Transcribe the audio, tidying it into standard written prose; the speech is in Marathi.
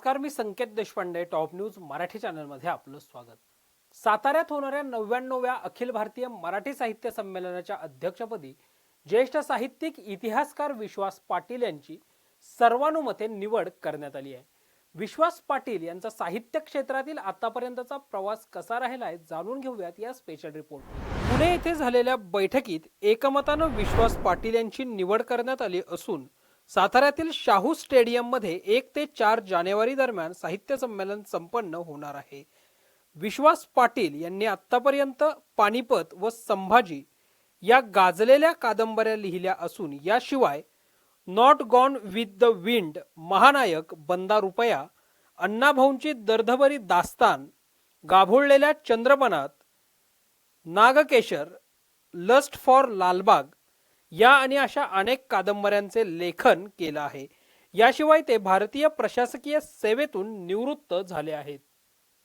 नमस्कार, मी संकेत देशपांडे. टॉप न्यूज मराठी चॅनलमध्ये आपलं स्वागत. साताऱ्यात होणाऱ्या 99व्या अखिल भारतीय मराठी साहित्य संमेलनाच्या अध्यक्षपदी ज्येष्ठ साहित्यिक इतिहासकार विश्वास पाटील यांची सर्वानुमते निवड करण्यात आली आहे. विश्वास पाटील यांचा साहित्य क्षेत्रातील आतापर्यंतचा प्रवास कसा राहिलाय जाणून घेऊयात या स्पेशल रिपोर्ट. पुणे येथे झालेल्या बैठकीत एकमतानं विश्वास पाटील यांची निवड करण्यात आली असून साताऱ्यातील शाहू स्टेडियम मध्ये 1 ते 4 जानेवारी दरम्यान साहित्य संमेलन संपन्न होणार आहे. विश्वास पाटील यांनी आतापर्यंत पानिपत व संभाजी या गाजलेल्या कादंबऱ्या लिहिल्या असून याशिवाय not gone with the wind, महानायक, बंदा रुपया, अण्णाभाऊंची दर्दभरी दास्तान, गाभोळलेल्या चंद्रपणात, नागकेशर, लस्ट फॉर लालबाग या आणि अशा अनेक कादंबऱ्यांचे लेखन केलं आहे. याशिवाय ते भारतीय प्रशासकीय सेवेतून निवृत्त झाले आहेत.